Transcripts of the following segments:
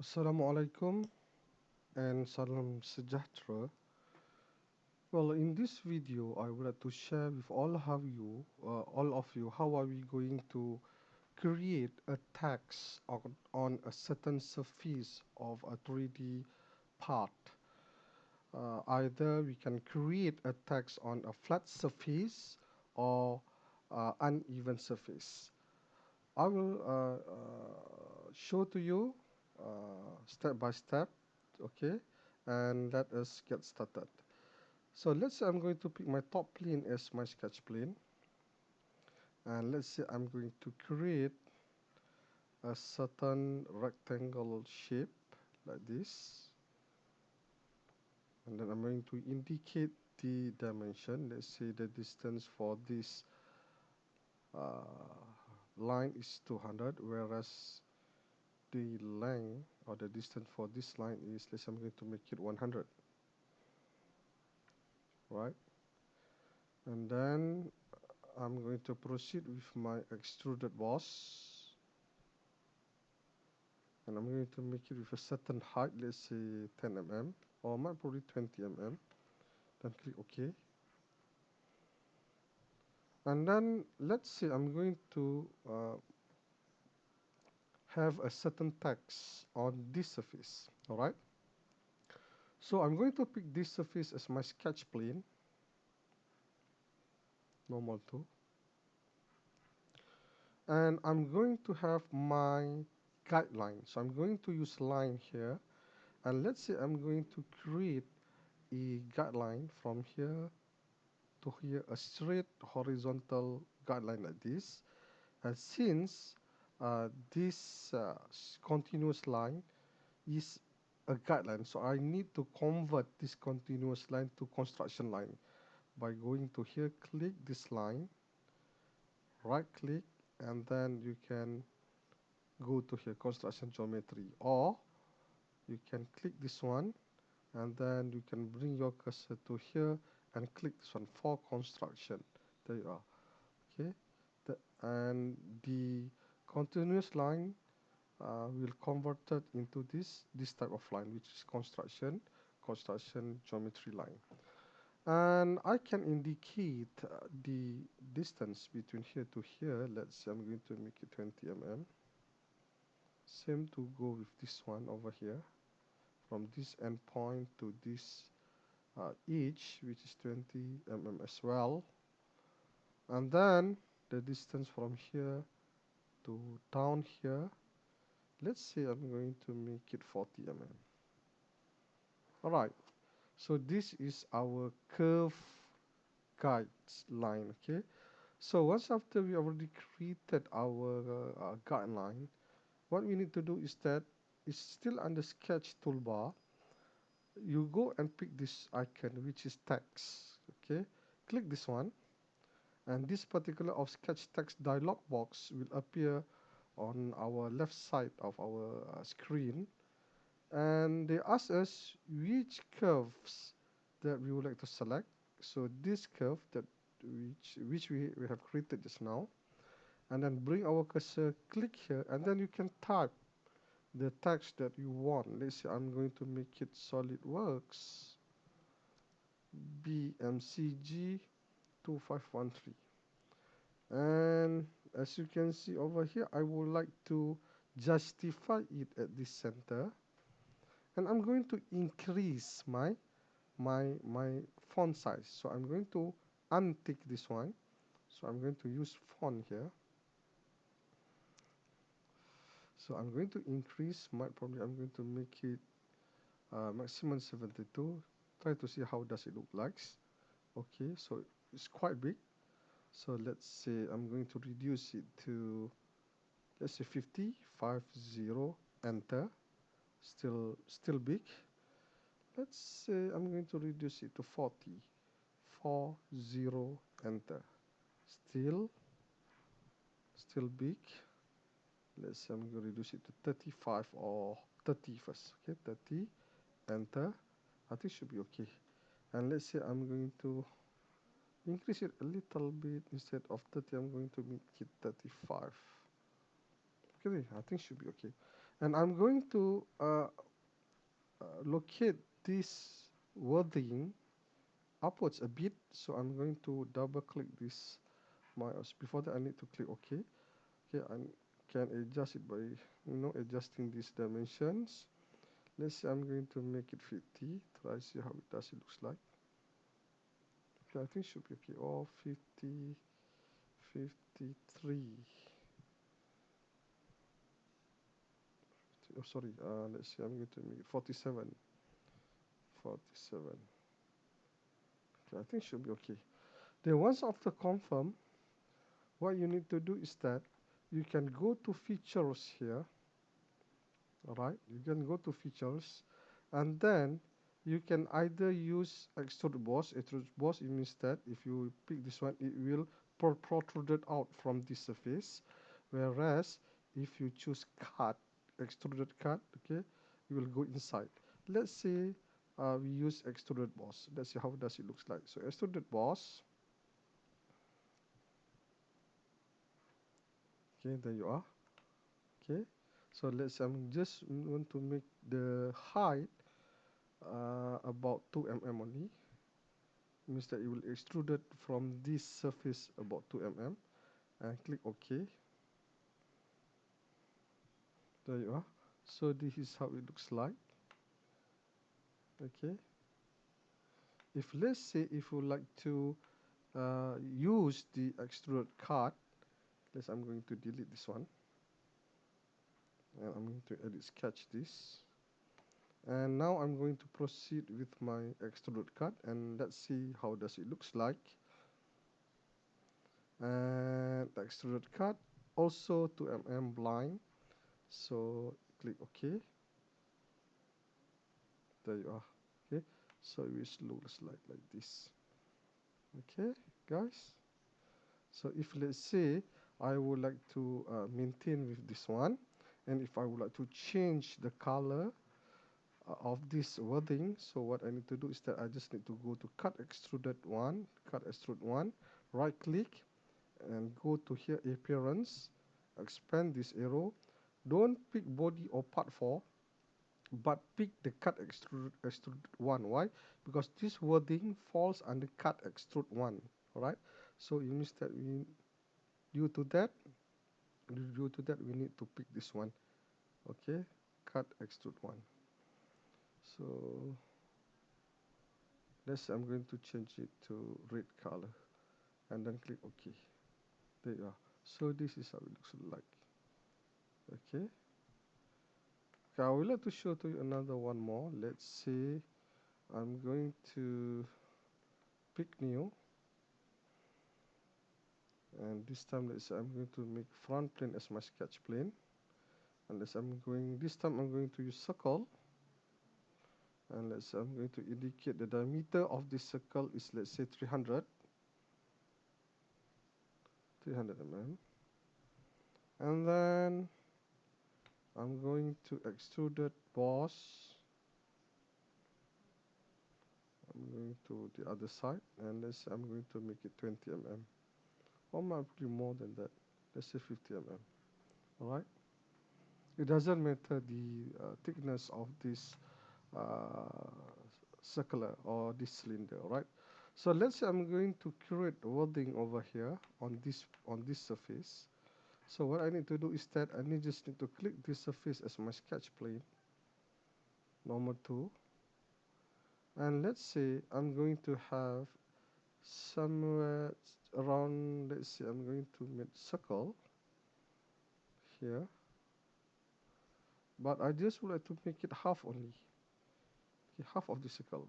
Assalamualaikum and salam sejahtera. Well, in this video, I would like to share with all of you, how are we going to create a text on a certain surface of a 3D part. Either we can create a text on a flat surface or uneven surface. I will show to you step by step, okay, and let us get started. So let's say I'm going to pick my top plane as my sketch plane, and let's say I'm going to create a certain rectangle shape like this, and then I'm going to indicate the dimension. Let's say the distance for this line is 200, whereas the length or the distance for this line is, let's say I'm going to make it 100, right? And then I'm going to proceed with my extruded boss, and I'm going to make it with a certain height, let's say 10 mm or might probably 20 mm. Then click OK, and then let's say I'm going to have a certain text on this surface. All right, so I'm going to pick this surface as my sketch plane, normal to, and I'm going to have my guideline. So I'm going to use line here, and let's say I'm going to create a guideline from here to here, a straight horizontal guideline like this. And since this continuous line is a guideline, so I need to convert this continuous line to construction line by going to here, click this line, right click, and then you can go to here, construction geometry, or you can click this one, and then you can bring your cursor to here and click this one for construction. There you are. Okay, and the continuous line will convert it into this type of line, which is construction geometry line. And I can indicate the distance between here to here. Let's say I'm going to make it 20 mm. Same to go with this one over here, from this endpoint to this edge, which is 20 mm as well. And then the distance from here to down here, let's say I'm going to make it 40 mm. Alright, so this is our curve guides line, okay? So once after we already created our guideline, what we need to do is that it's still under sketch toolbar. You go and pick this icon, which is text, okay? Click this one, and this particular of sketch text dialog box will appear on our left side of our screen, and they ask us which curves that we would like to select. So this curve that which we have created just now, and then bring our cursor, click here, and then you can type the text that you want. Let's say I'm going to make it SolidWorks BMCG 2513. And as you can see over here, I would like to justify it at this center, and I'm going to increase my font size. So I'm going to untick this one. So I'm going to use font here. So I'm going to increase probably I'm going to make it maximum 72. Try to see how does it look like. Okay, so it's quite big. So let's say I'm going to reduce it to, let's say 50, 50, enter. Still big. Let's say I'm going to reduce it to 40, 40, enter. Still big. Let's say I'm going to reduce it to 35 or 30 first. Okay, 30, enter. I think should be okay. And let's say I'm going to increase it a little bit. Instead of 30, I'm going to make it 35. Okay, I think should be okay. And I'm going to locate this wording upwards a bit. So I'm going to double click this mouse. Before that, I need to click OK. Okay, I can adjust it by adjusting these dimensions. Let's say I'm going to make it 50. Try see how it looks like. Okay, I think it should be okay. Oh, 50, 53. Oh, sorry. Let's see. I'm going to make it 47. 47. Okay, I think it should be okay. Then once after confirm, what you need to do is that you can go to features here. Alright, you can go to features, and then you can either use Extruded Boss. Extruded Boss, it means that if you pick this one, it will protrude it out from this surface. Whereas if you choose cut, extruded cut, okay, you will go inside. Let's say we use Extruded Boss. Let's see how does it looks like. So Extruded Boss. Okay, there you are. Okay, so let's just want to make the height about 2 mm only. Means that it will extrude it from this surface about 2 mm, and click OK. There you are. So this is how it looks like. Okay, if let's say if you like to use the extrude cut, I'm going to delete this one, and I'm going to edit sketch this. And now I'm going to proceed with my extrude cut, and let's see how does it looks like. And extrude cut also 2 mm blind, so click OK. There you are. Okay, so it looks like this. Okay, guys, so if let's say I would like to maintain with this one, and if I would like to change the color of this wording, so what I need to do is that I just need to go to cut extruded one, right click and go to here appearance, expand this arrow. Don't pick body or part 4, but pick the cut extrude one. Why? Because this wording falls under cut extrude one. Alright, so it means that due to that we need to pick this one. Okay, cut extrude one. So I'm going to change it to red color, and then click OK. There you are. So this is how it looks like. Okay, I would like to show to you another one more. Let's say I'm going to pick new, and this time I'm going to make front plane as my sketch plane, and this time I'm going to use circle, and I'm going to indicate the diameter of this circle is, let's say, 300 mm, and then I'm going to Extruded Boss. I'm going to the other side, and I'm going to make it 20 mm, or maybe more than that. Let's say 50 mm. All right, it doesn't matter the thickness of this uh, circular or this cylinder. All right, so let's say I'm going to create wording over here on this surface. So what I need to do is that just need to click this surface as my sketch plane, normal 2, and let's say I'm going to have somewhere around, let's say I'm going to make circle here, but I just would like to make it half only. Okay, half of the circle.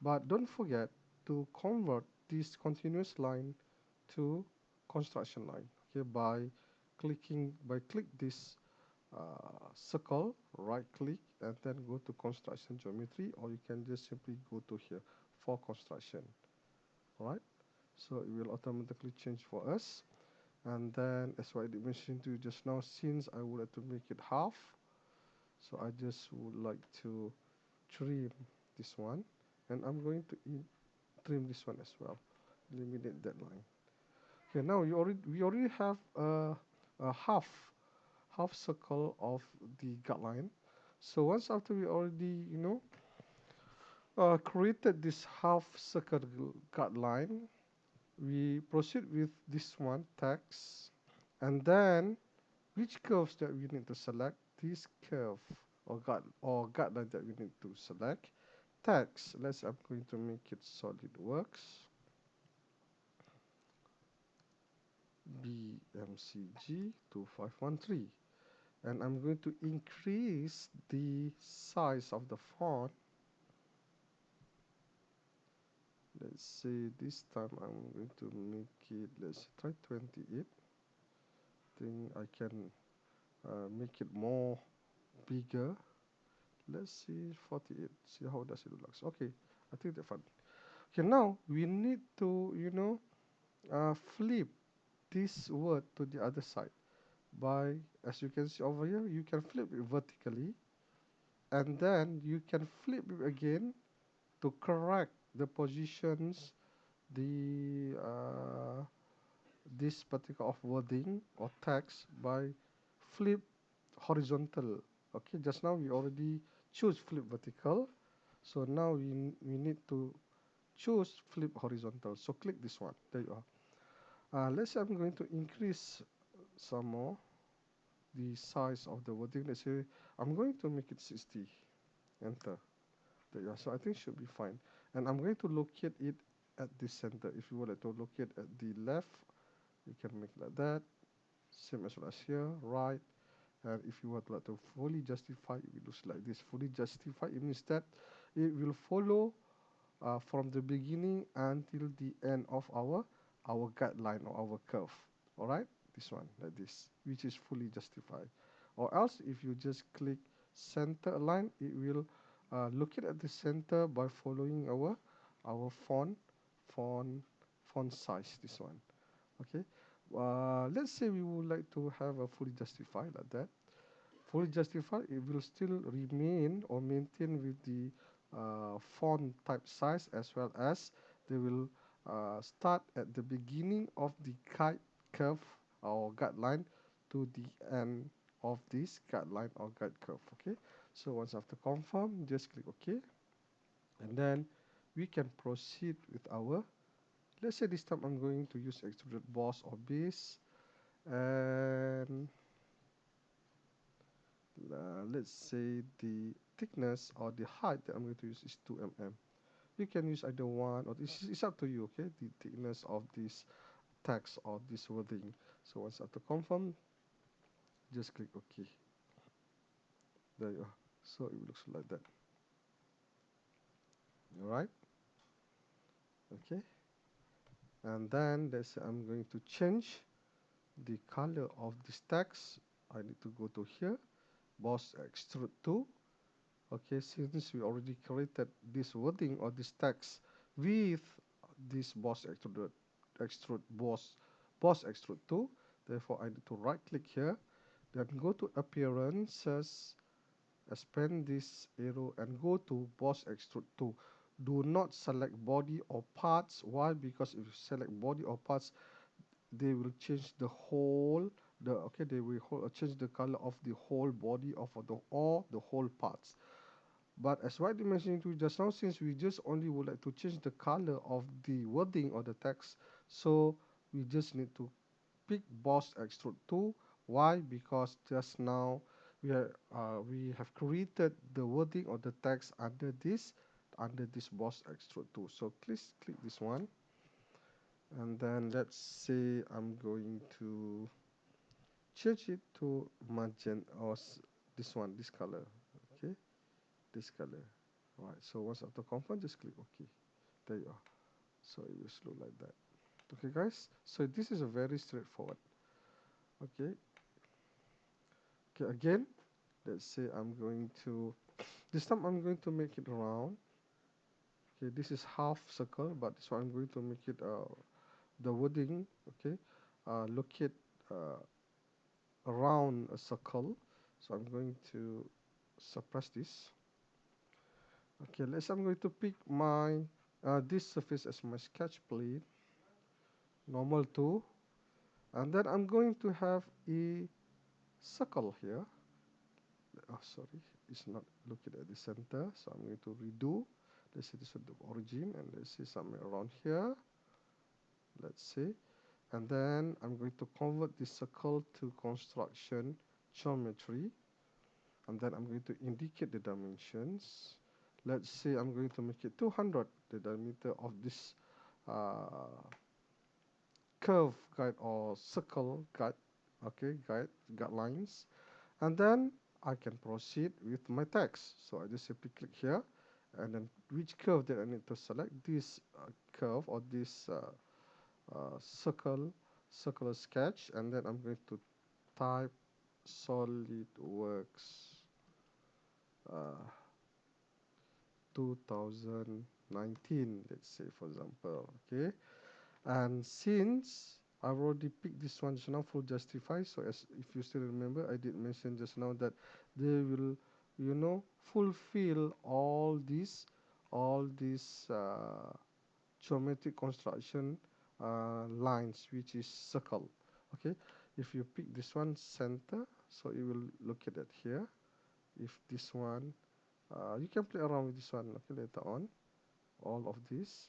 But don't forget to convert this continuous line to construction line. Okay, by click this circle, right click, and then go to construction geometry, or you can just simply go to here for construction. All right, so it will automatically change for us. And then, as I mentioned to you just now, since I would like to make it half, so I just would like to trim this one, and I'm going to trim this one as well, eliminate that line. Okay, now we already have a half half circle of the guideline. So once after we already, created this half circle guideline, we proceed with this one, text, and then which curves that we need to select, this curve or guideline that we need to select, text. I'm going to make it SolidWorks BMCG 2513, and I'm going to increase the size of the font. Let's say this time I'm going to make it, let's try 28. Think I can make it more bigger. Let's see 48. See how does it look. Okay, I think that's fine. Okay, now we need to flip this word to the other side by, as you can see over here, you can flip it vertically, and then you can flip it again to correct the positions, the this particular of wording or text by flip horizontal. Okay, just now we already choose flip vertical, so now we need to choose flip horizontal. So click this one. There you are. Let's say I'm going to increase some more the size of the wording. Let's say I'm going to make it 60. Enter. There you are. So I think should be fine. And I'm going to locate it at the center. If you would like to locate at the left, you can make like that. Same as well as here, right. And if you would like to fully justify, it looks like this. Fully justify, it means that it will follow from the beginning until the end of our guideline or our curve. All right, this one like this, which is fully justified. Or else, if you just click center align, it will locate at the center by following our font font size. This one, okay. Let's say we would like to have a fully justified like that. Fully justified, it will still remain or maintain with the font type size, as well as they will start at the beginning of the guide curve or guideline to the end of this guideline or guide curve. Okay, so once after confirm, just click OK, and then we can proceed with our, let's say this time I'm going to use Extruded Boss or base, and let's say the thickness or the height that I'm going to use is 2 mm. You can use either one, or it's up to you, okay, the thickness of this text or this wording. So once after confirm, just click OK. There you are. So it looks like that. All right. Okay. And then I'm going to change the color of this text. I need to go to here, Boss Extrude 2. Okay, since we already created this wording or this text with this extrude boss extrude 2, therefore I need to right click here, then go to appearances, expand this arrow and go to boss extrude 2. Do not select body or parts. Why? Because if you select body or parts, they will change the whole they will change the color of the whole body of the whole parts. But as rightly mentioned to you just now, since we just only would like to change the color of the wording or the text, so we just need to pick Boss Extrude 2. Why? Because just now we have created the wording or the text under this Boss Extrude 2. So please click this one, and then let's say I'm going to change it to magenta or this one, this color. Okay, this color. Right, so once after confirm, just click OK. There you are. So it will look like that. Okay, guys. So this is a very straightforward. Okay. Okay, again, let's say I'm going to, this time I'm going to make it round. Okay, this is half circle, but this one I'm going to make it the wording. Okay, locate around a circle. So I'm going to suppress this. Okay, I'm going to pick my this surface as my sketch plane, normal 2, and then I'm going to have a circle here. Oh, sorry, it's not looking at the center, so I'm going to redo. Let's say this is the origin, and let's say somewhere around here. Let's see, and then I'm going to convert this circle to construction geometry, and then I'm going to indicate the dimensions. Let's say I'm going to make it 200, the diameter of this uh, curve guide or circle guide, okay, guidelines, and then I can proceed with my text. So I just simply click here, and then which curve that I need to select, this curve or this circular sketch, and then I'm going to type SolidWorks uh, 2019, let's say, for example. Okay, and since I've already picked this one just now for justify, so as if you still remember, I did mention just now that they will, fulfill all these geometric construction lines, which is circle. Okay, if you pick this one center, so it will locate it here. If this one, you can play around with this one, okay, later on, all of this.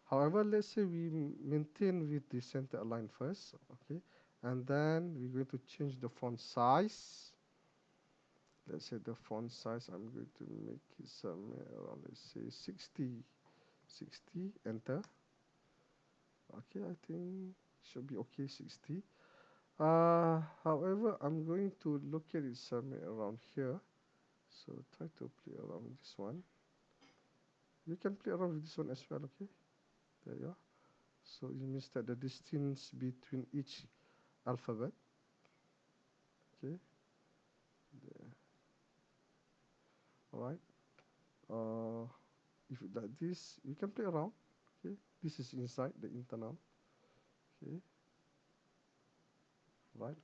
However, let's say we maintain with the center align first, okay, and then we're going to change the font size. Let's say the font size, I'm going to make it somewhere around, let's say 60, enter. Okay, I think should be okay, 60. However, I'm going to locate it somewhere around here. So try to play around with this one. You can play around with this one as well, okay? There you are. So it means that the distance between each alphabet, okay? There. All right. If like this, you can play around, okay? This is inside the internal, okay? Right.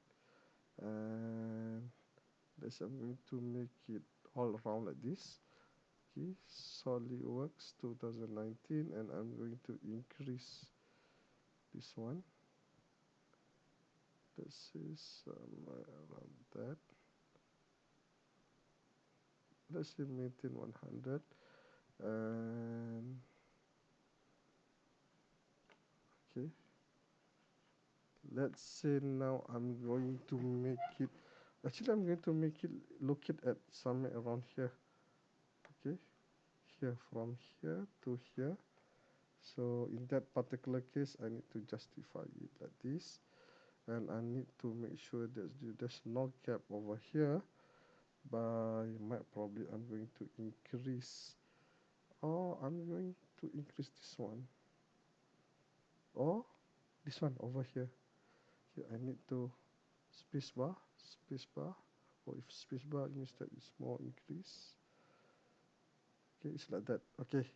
And let's say I'm going to make it all around like this. Okay, SolidWorks 2019, and I'm going to increase this one. This is somewhere around that. Let's say maintain 100, and okay. Let's say now I'm going to make it. Actually, I'm going to make it locate at somewhere around here. Okay, here from here to here. So in that particular case, I need to justify it like this, and I need to make sure that there's no gap over here. By my probably I'm going to increase, or I'm going to increase this one, or this one over here. Here I need to spacebar, or if spacebar means that it's more increase. Okay, it's like that. Okay,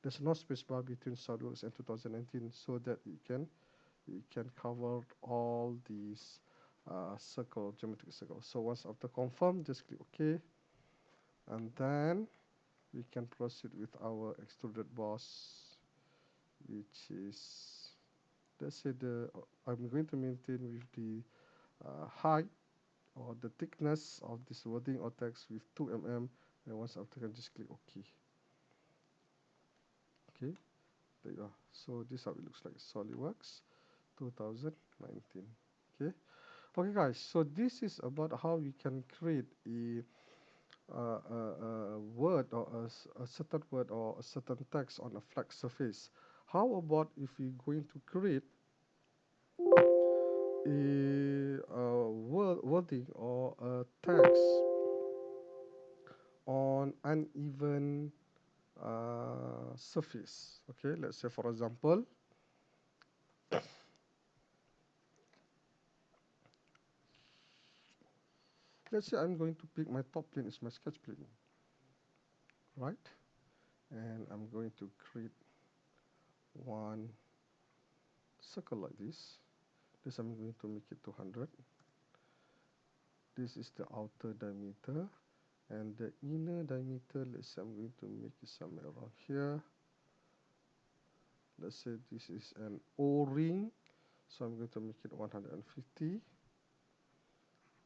there's no spacebar between SolidWorks and 2019, so that it can cover all these geometric circles. So once after confirm, just click OK, and then we can proceed with our extruded boss, which is, let's say I'm going to maintain with the height or the thickness of this wording or text with 2 mm, and once after, I can just click OK. Okay, there you are. So this is how it looks like, SolidWorks 2019. Okay. Okay, guys. So this is about how you can create a word or a certain word or a certain text on a flat surface. How about if we're going to create a wording or a text on uneven surface? Okay, let's say for example, let's say I'm going to pick my top plane is my sketch plane, right? And I'm going to create one circle like this. This I'm going to make it 200. This is the outer diameter, and the inner diameter, let's say I'm going to make it somewhere around here. Let's say this is an O-ring, so I'm going to make it 150.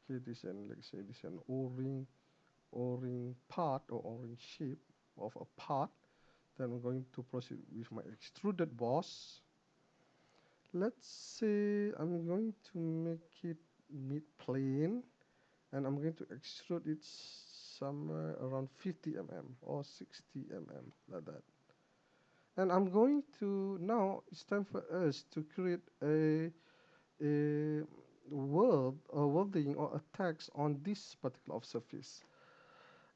Okay, this and let's say this an O-ring part or O-ring shape of a part. Then I'm going to proceed with my extruded boss. Let's say I'm going to make it mid-plane, and I'm going to extrude it somewhere around 50 mm or 60 mm, like that. And I'm going to, now it's time for us to create a word or wording or a text on this particular surface.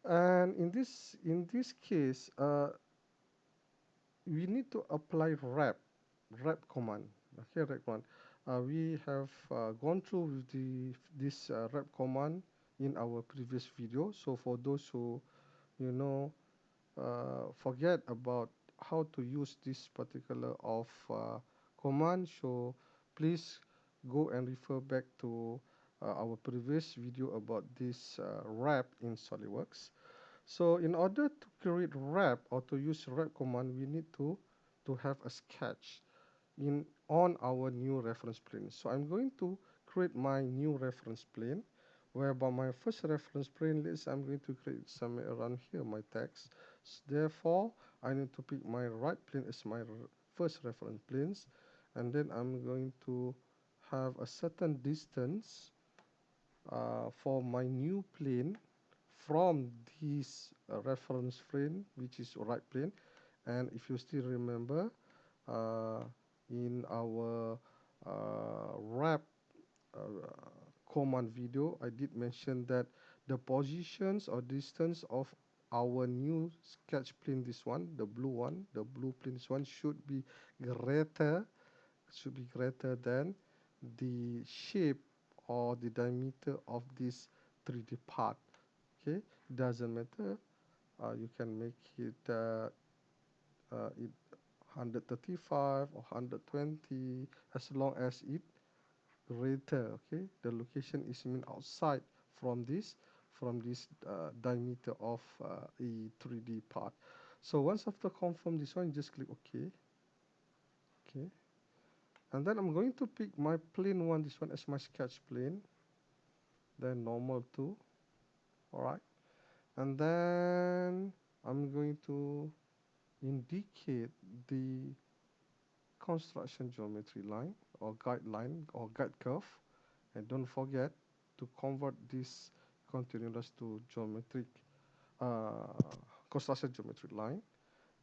And in this case, we need to apply wrap command. Okay, wrap command. We have gone through with this wrap command in our previous video. So for those who you know forget about how to use this particular of command, so please go and refer back to our previous video about this wrap in SolidWorks. So in order to create wrap or to use wrap command, we need to have a sketch in on our new reference plane. So I'm going to create my new reference plane, whereby my first reference plane list I'm going to create somewhere around here, my text. Therefore, I need to pick my right plane as my first reference planes, and then I'm going to have a certain distance for my new plane from this reference plane, which is right plane. And if you still remember, uh, in our wrap uh, command video, I did mention that the positions or distance of our new sketch plane, this one, the blue plane, this one should be greater than the shape or the diameter of this 3D part. Okay, doesn't matter. You can make it 135 or 120, as long as it greater. Okay, the location is mean outside from this diameter of a 3D part. So once after confirm this one, just click OK. Okay, and then I'm going to pick my plane one, this one, as my sketch plane, then normal 2. All right, and then I'm going to indicate the construction geometry line or guideline or guide curve, and don't forget to convert this continuous to geometric uh, construction geometry line.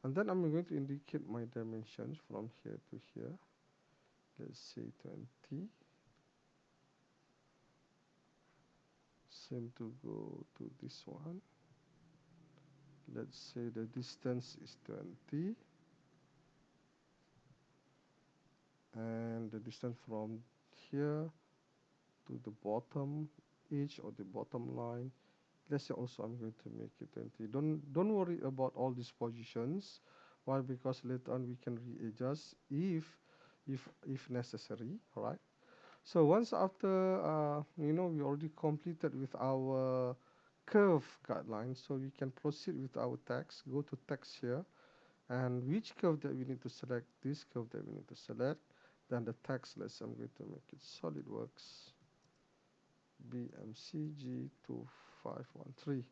And then I'm going to indicate my dimensions from here to here. Let's say 20. Same to go to this one. Let's say the distance is 20, and the distance from here to the bottom edge or the bottom line, let's say also I'm going to make it 20. Don't worry about all these positions. Why? Because later on we can readjust if necessary. All right. So once after we already completed with our curve guideline, so we can proceed with our text. Go to text here, and which curve that we need to select, this curve that we need to select. Then the text, let's I'm going to make it SolidWorks BMCG2513,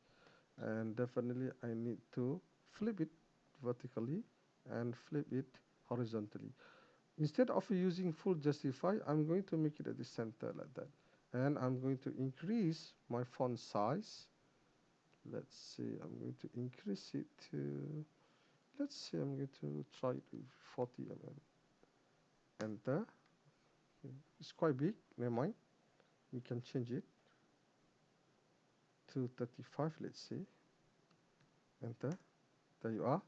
and definitely I need to flip it vertically and flip it horizontally. Instead of using full justify, I'm going to make it at the center like that, and I'm going to increase my font size. Let's see, I'm going to increase it to, let's see, I'm going to try it with 40 mm. Enter. Okay. It's quite big, never mind, we can change it to 35, let's see. Enter. There you are.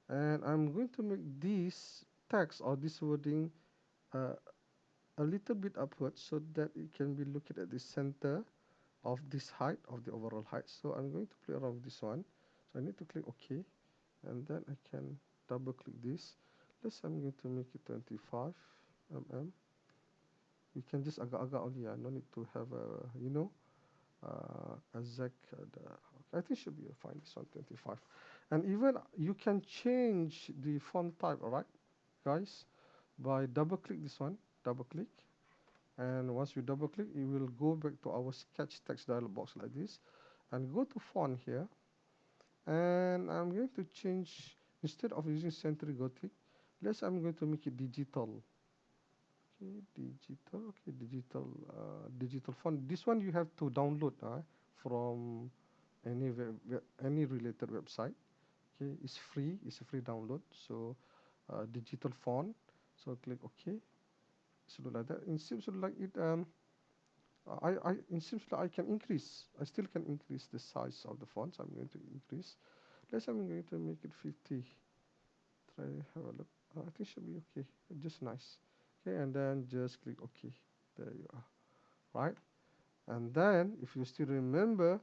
And I'm going to make this text or this wording uh, a little bit upwards, so that it can be located at the center of this height, of the overall height. So I'm going to play around with this one. So I need to click OK, and then I can double click this. I'm going to make it 25 mm. You can just agak-agak only, no need to have a exact. I think should be fine. This one 25, and even you can change the font type. All right, guys, by double click this one, double click, And once we double click, it will go back to our sketch text dialog box like this, and go to font here, and I'm going to change, instead of using Century Gothic, I'm going to make it digital. Okay, digital font. This one you have to download from any related website. Okay, it's free. It's a free download. So digital font. So click OK. So like that. It seems like it. It seems like I can increase. I still can increase the size of the fonts. I'm going to increase. I'm going to make it 50. Try have a look. I think it should be okay. Just nice. Okay, and then just click OK. There you are. Right. And then, if you still remember,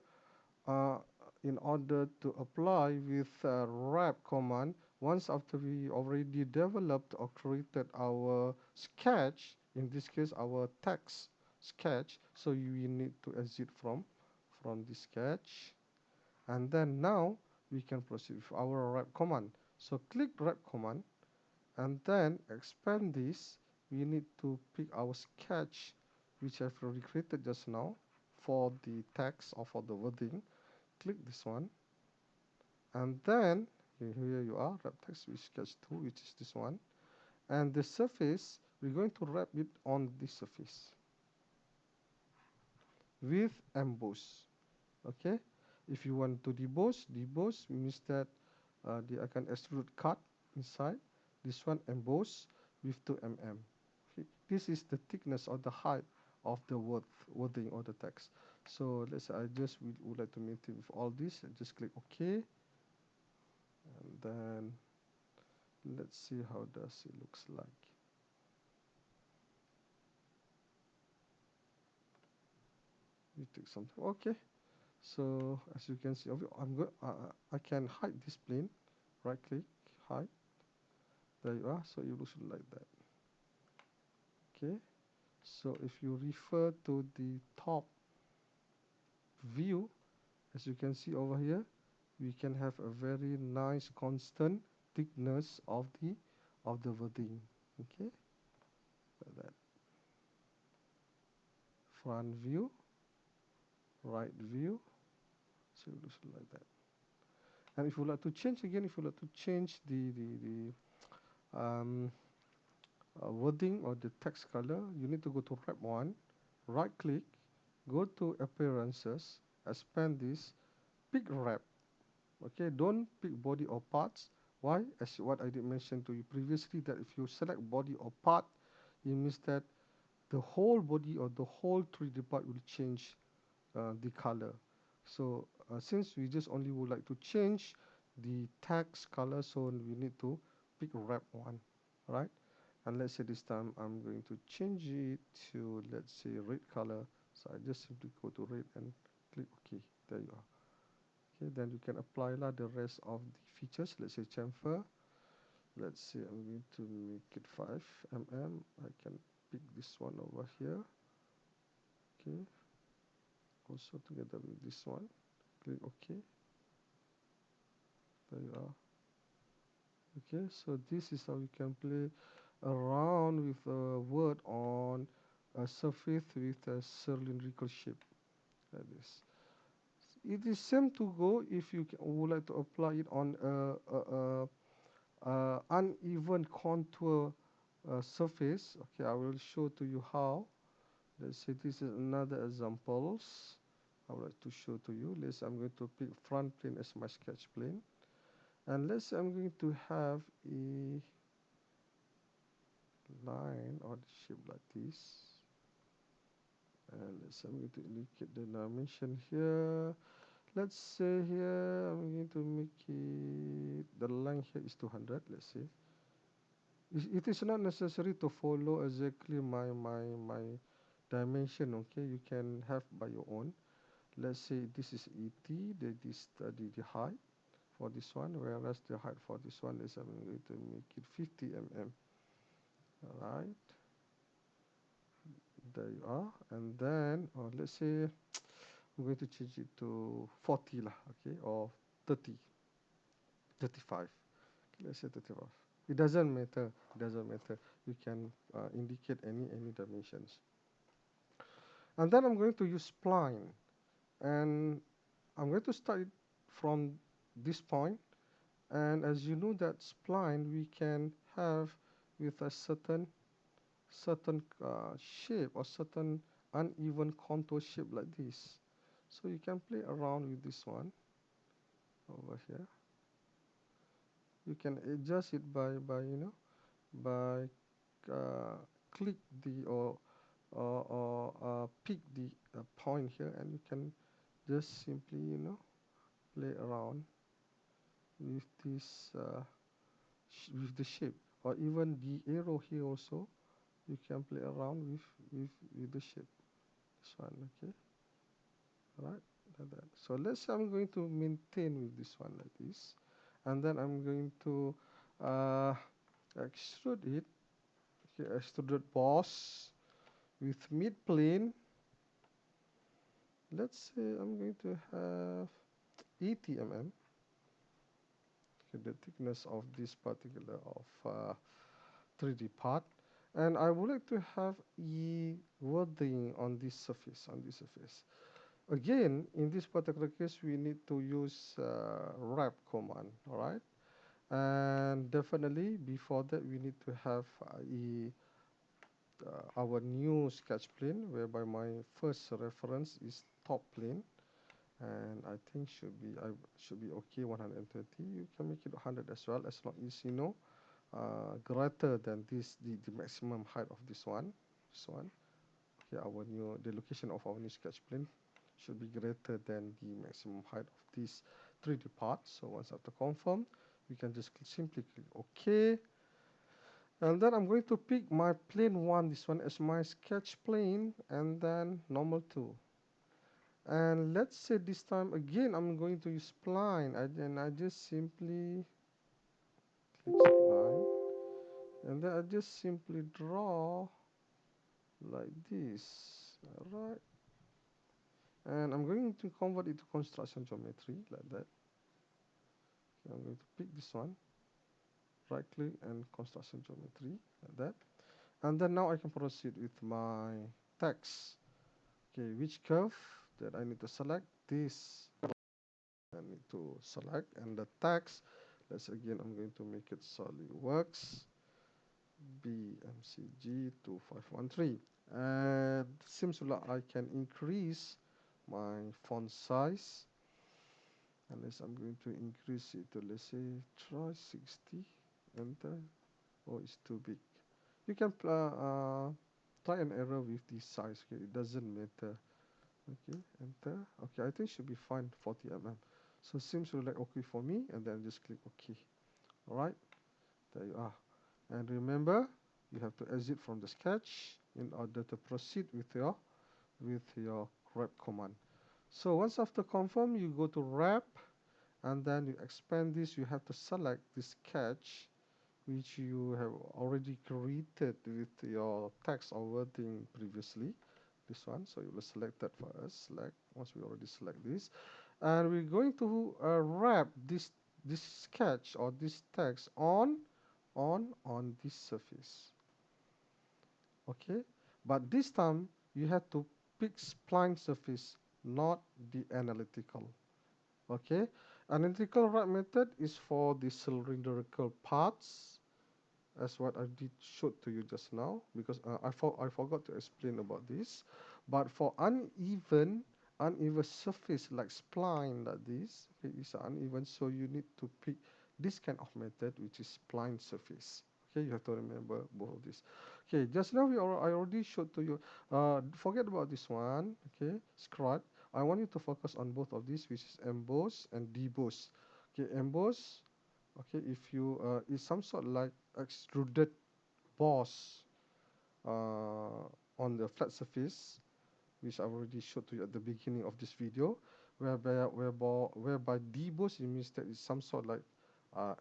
uh, in order to apply with wrap command, once after we already developed or created our sketch, in this case our text sketch, so you need to exit from the sketch, and then now we can proceed with our wrap command. So click wrap command, and then expand this. We need to pick our sketch which I've already created just now for the text or for the wording. Click this one, and then here you are, wrap text with sketch 2, which is this one, and the surface we're going to wrap it on this surface with emboss. Okay, if you want to deboss means that I can extrude cut inside. This one emboss with 2 mm. Okay. This is the thickness or the height of the wording or the text. So let's say I just would like to maintain with all this. I just click OK, and then let's see how does it looks like. We take something. Okay. So as you can see, I can hide this plane. Right click, hide. There you are. So it looks like that. Okay. So if you refer to the top view, as you can see over here, we can have a very nice constant thickness of the wording. Okay, like that. Front view, right view, so it looks like that. And if you like to change again, if you like to change the wording or the text color, you need to go to wrap one, right click, go to appearances, expand this, pick wrap. Okay, don't pick body or parts. Why? As what I did mention to you previously, that if you select body or part, it means that the whole body or the whole 3D part will change the color. So since we just only would like to change the text color, so we need to pick wrap one, right? And let's say this time I'm going to change it to, let's say, red color. So I just simply go to red and click OK. There you are. Okay, then you can apply the rest of the features. Let's say chamfer. Let's say I'm going to make it 5 mm. I can pick this one over here. Okay, also together with this one. Click OK. There you are. Okay, so this is how you can play around with a word on a surface with a cylindrical shape like this. It is same to go if you would like to apply it on a uneven contour surface. Okay, I will show to you how. Let's say this is another examples I would like to show to you. I'm going to pick front plane as my sketch plane, and let's say I'm going to have a line or the shape like this, and I'm going to indicate the dimension here. Let's say here I'm going to make it, the length here is 200. Let's say it is not necessary to follow exactly my dimension. Okay, you can have by your own. Let's say this is 80, the height for this one, whereas the height for this one is, I'm going to make it 50 mm. Alright, there you are. And then let's say I'm going to change it to 40 lah, okay, or 30, 35. Let's say 35. It doesn't matter. You can indicate any dimensions. And then I'm going to use spline, and I'm going to start it from this point. And as you know, that spline we can have with a certain shape or certain uneven contour shape like this. So you can play around with this one over here. You can adjust it by by click the or pick the point here, and you can just simply play around with this with the shape, or even the arrow here also you can play around with the shape. This one, okay, right, like that. So let's say I'm going to maintain with this one like this, and then I'm going to uh, extrude it. Okay, extruded boss with mid plane. Let's say I'm going to have 80 mm. Okay, the thickness of this particular of 3D part, and I would like to have a wording on this surface. Again, in this particular case, we need to use wrap command. All right, and definitely before that, we need to have our new sketch plane, whereby my first reference is top plane, and I think should be okay 130. You can make it 100 as well, as long as you know greater than the maximum height of this one. Okay, the location of our new sketch plane should be greater than the maximum height of this 3D part. So once after confirm, we can just simply click OK, and then I'm going to pick my plane 1, this one, as my sketch plane, and then normal 2. And let's say this time again I'm going to use spline, and I just simply click spline, and then I just simply draw like this. Alright, and I'm going to convert it to construction geometry like that. Okay, I'm going to pick this one, right click and construction geometry like that, and then now I can proceed with my text. Okay, which curve that I need to select? This I need to select, and the text, let's again, I'm going to make it SolidWorks BMCG 2513, and seems like I can increase my font size, unless I'm going to increase it to, let's say, try 60. Enter. Oh, it's too big. You can try and error with this size. Okay, it doesn't matter. Okay, enter. Okay, I think should be fine, 40 mm. So seems to like okay for me, and then just click OK. All right, there you are. And remember, you have to exit from the sketch in order to proceed with your wrap command. So once after confirm, you go to wrap, and then you expand this. You have to select the sketch which you have already created with your text or wording previously, this one. So you will select that for us. Select once we already select this, and we're going to wrap this sketch or this text on this surface. Okay, but this time you have to pick spline surface, not the analytical. Okay, analytical wrap method is for the cylindrical parts, as what I did showed to you just now, because I forgot to explain about this. But for uneven surface like spline like this, okay, it's uneven, so you need to pick this kind of method, which is spline surface. Okay, you have to remember both of this. Okay, just now I already showed to you. Forget about this one. Okay, scribe. I want you to focus on both of these, which is emboss and deboss. Okay, emboss. Okay, if you is some sort like extruded boss on the flat surface, which I already showed to you at the beginning of this video, whereby deboss, it means that it's some sort like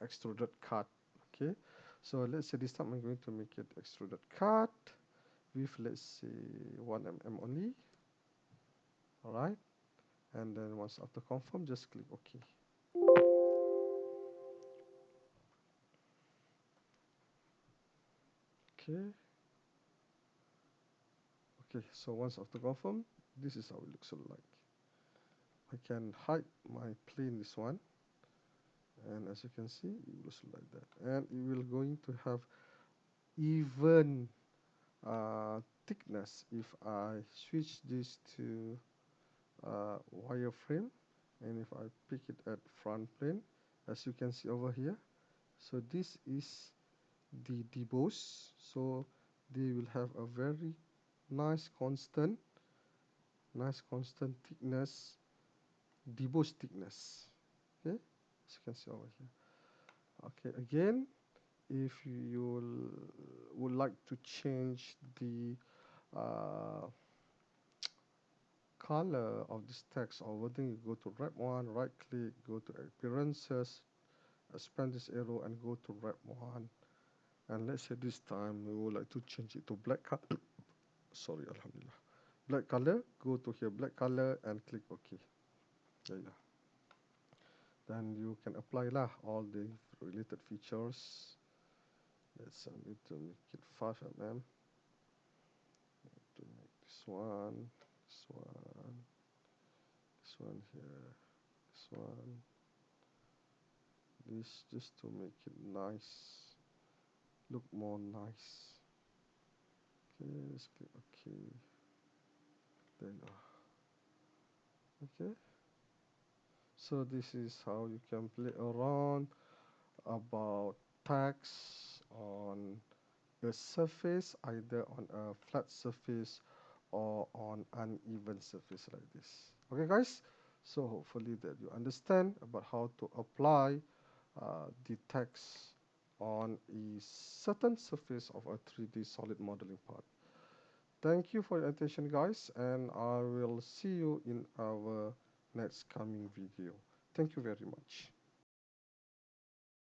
extruded cut. Okay, so let's say this time I'm going to make it extruded cut with, let's say, 1 mm only. All right, and then once after confirm, just click OK. Okay. Okay, so once after confirm, this is how it looks like. I can hide my plane, this one, and as you can see, it looks like that, and it will going to have even thickness if I switch this to wireframe, and if I pick it at front plane, as you can see over here. So this is the deboss, so they will have a very nice constant thickness, deboss thickness. Okay, as you can see over here. Okay, again, if you would like to change the uh, color of this text or wording, you go to wrap one, right click, go to appearances, expand this arrow and go to wrap one. And let's say this time we would like to change it to black color. Sorry, alhamdulillah. Black color, go to here, black color, and click OK. There you go. Then you can apply lah all the related features. Let's need to make it 5 mm. To make this one here, this one, this, just to make it nice, look more nice. Okay, let's click OK. There you go. Okay. So this is how you can play around about text on a surface, either on a flat surface or on uneven surface like this. Okay, guys. So hopefully that you understand about how to apply the text on a certain surface of a 3D solid modeling part. Thank you for your attention, guys, and I will see you in our next coming video. Thank you very much.